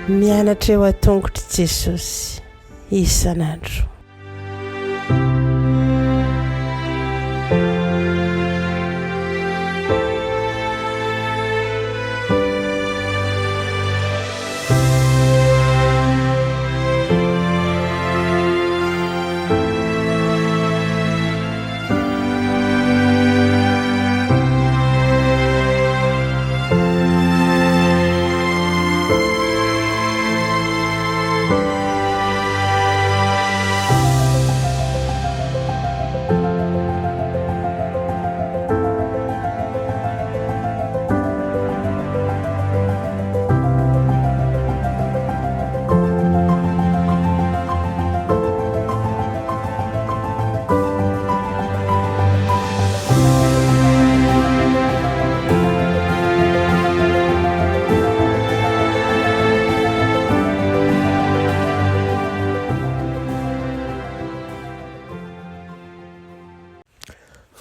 mianatra eo atongotry Jesosy isan'andro.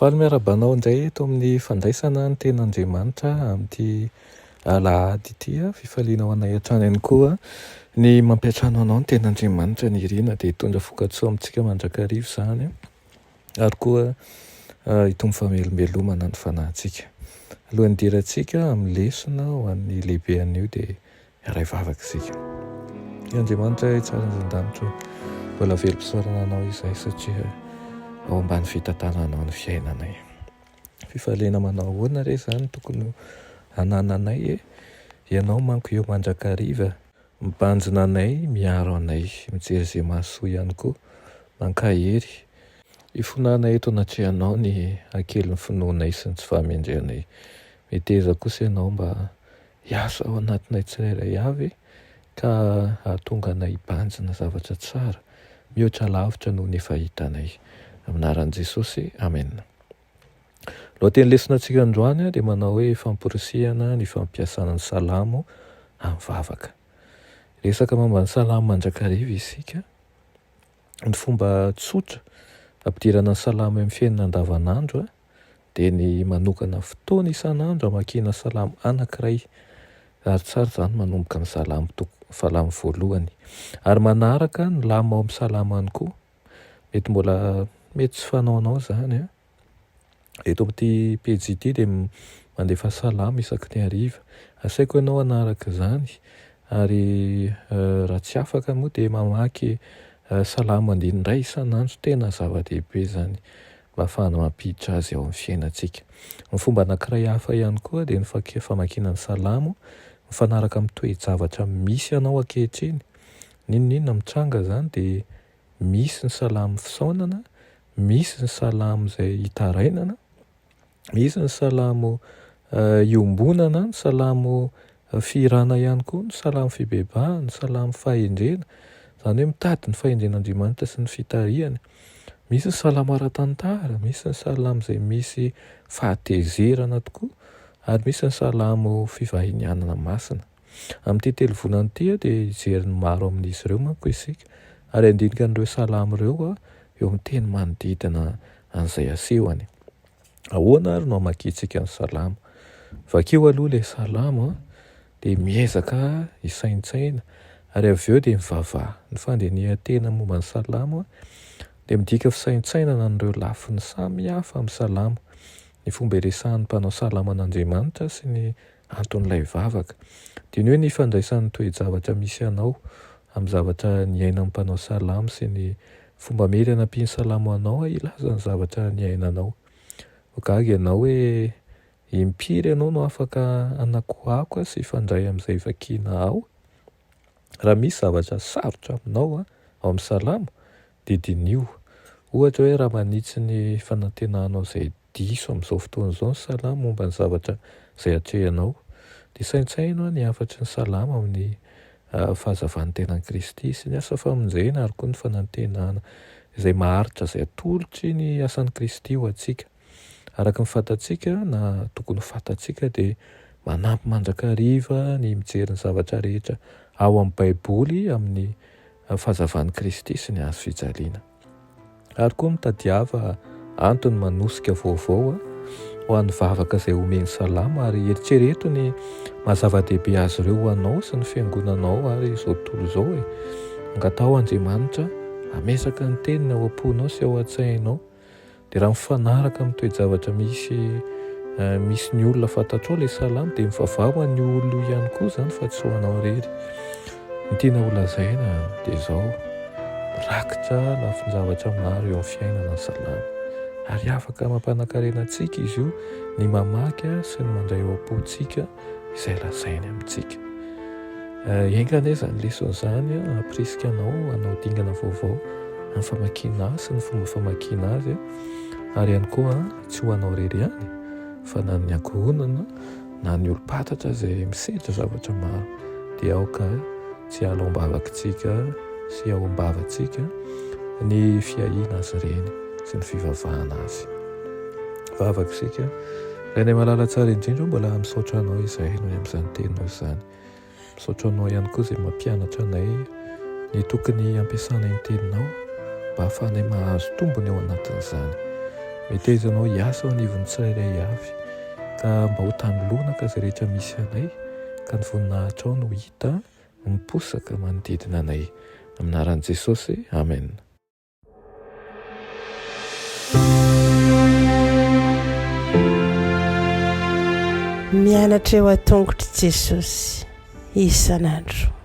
Faly miarabanao indray eto amin'ny fandraisana ny ten'Andriamanitra amin'ity alahady ity fifaliana ho anay hatrany ihany koa ny mampiatrano anao ny ten'Andriamanitra ny irina dia hitondra vokatsoa amintsika mandrakarivo izany ary koa hitombo famelombelomana ny fanahintsika. Alohan'ny dirantsika amin'ny lesona ho an'ny lehibe an'io dia iray vavaka isika. Andriamanitra tsara zan-danitra mbola velom-pisaorana anao izay satria ao ambany fitantananao ny fiainanay. Fifaliana manao ahoana re izany tokony hanananay ianao manko eo mandrakariva mibanjina anay miaro anay mijery izay mahasoa ihany koa mankahery ifonanay eto anatrehanao ny ankely ny finoanay sy ny tsy fahamendrenay. Meteza kosa ianao mba hiasa ao anatinay tsirairay avy ka hahatonga anay hibanjina zavatra tsara mihoatra lavitra noho ny efa hitanay. Aminaran'i Jesosy, amen. Lohateny lesonantsika androany dia manao hoe famporisihana ny fampiasana ny salamo amin'ny vavaka. Resaka momba ny salamo mandrakariva isika. Ny fomba tsotra ampidirana ny salamo amin'ny fiainana andavanandro dia ny manokana fotoana isan'andro amakiana salamo anankiray ary tsara izany manomboka amin'ny salamo voalohany ary manaraka ny lama ao amin'ny salamo ihany koa. Mety tsy fanaonao izany eto amin'ity pejy ity dia mandefa salamo isaky ny hariva. Asaiko ianao hanaraka izany ary raha tsy afaka moa dia mamaky salamo andinindray isan'andro tena zava-dehibe izany mba ahafahana mampiditra azy ao amin'ny fiainantsika. Ny fomba anankiray hafa ihany koa dia ny famakiana ny salamo mifanaraka amin'ny toe-javatra misy ianao ankehitriny. Ninonina mitranga izany dia misy ny salamo fisaonana, misy ny salamo izay hitarainana, misy ny salamo iombonana, ny salamo firana ihany koa, ny salamo fibebahana, ny salamo fahendrena, izany hoe mitady ny fahendren'Andriamanitra sy ny fitarihany. Misy ny salamo ara-tantara, misy ny salamo izay misy fahatezerana tokoa ary misy ny salamo fivahinianana masina. Amin'ity telovonany ity dia hijery ny maro amin'izy ireo manko isika ary andinika an'ireo salamo ireo eo amin'ny teny manodidina an'izay asehony. Ahoana ary no hamakitsika ny salamo? Vakeo aloha ilay salamo dia miezaka hisaintsaina ary avy eo dia mivavaha. Ny fandinihan-tena momba ny salamo dia midika fisaintsainana an'ireo lafiny samihafa amin'ny salamo, ny fomba iresahan'ny mpanao salamo an'Andriamanitra sy ny anton'ilay vavaka. Dia ny hoe ny fandraisan'ny toe-javatra misy anao amin'ny zavatra niaina amin'ny mpanao salamo sy ny fomba mety hanampiany salamo anao ilaza ny zavatra niainanao. Gaga ianao hoe impiry ianao no afaka anakohako sy ifandray amin'izay vakiana ao. Raha misy zavatra sarotra aminao ao amin'ny salamo dia dinio. Ohatra hoe raha manitsy ny fanantenanao izay diso amin'izao fotoana izao ny salamo momba ny zavatra izay hatrehanao dia saintsaina ny afatry ny salamo amin'ny fahazavan'ny tenan'i Kristy sy ny asa famonjena ary koa ny fanantenana izay maharitra izay atolotry ny asan'i Kristy ho antsika. Araka ny fantatsika na tokony fantatsika dia manampy mandrakariva ny mijery ny zavatra rehetra ao amin'ny Baiboly amin'ny fahazavan'i Kristy sy ny azo fijaliana. Ary koa mitadiava antony manosika vaovao ho an'ny vavaka izay omeny salamo ary eritrereto ny mahazava-dehibe azy ireo ho anao sy ny fiangonanao ary izao tontolo izao e. Angatao Andriamanitra amesaka ny teniny ao am-ponao sy ao an-tsainao, dia raha mifanaraka amin'ny toe-javatra misy ny olona fantatrao ilay salamo dia mivavao ny olona ihany koa izany fa tsy ho anao irery. Ny tiana ho lazaina dia izao: mirakitra lafin-javatra maro eo amin'ny fiainana ny salamo ary afaka mampanankarena antsika izy io ny mamaky sy ny mandray ao am-pontsika izay lazainy amintsika. Engane izany lesona izany hampirisika anao hanao dingana vaovao amin'ny famakiana sy ny fomba famakiana azy, ary ihany koa tsy ho anao irery ihany fa na ny ankohonana na ny olom-patatra izay misedra zavatra maro dia aoka tsy halo am-bavakantsika sy ao am-bavantsika ny fiahiana azy ireny sy ny fivavahana azy. Vavaka isika, rainay malala tsara indrindra mbola misaotra anao izay noho amin'izany teninao izany. Misaotra anao ihany koa izay mampianatra anay ny tokony ampiasana ny teninao mba hahafahanay mahazo tombony ao anatin'izany. Metezanao hiasa ao anivon'ny tsirairay avy ka mba ho tanolonaka izay rehetra misy anay, ka ny voninahitra ao no hita miposaka manodidina anay. Amin'ny anaran'i Jesosy, amen. Mianatra eo an-tongotry Jesosy isan'andro.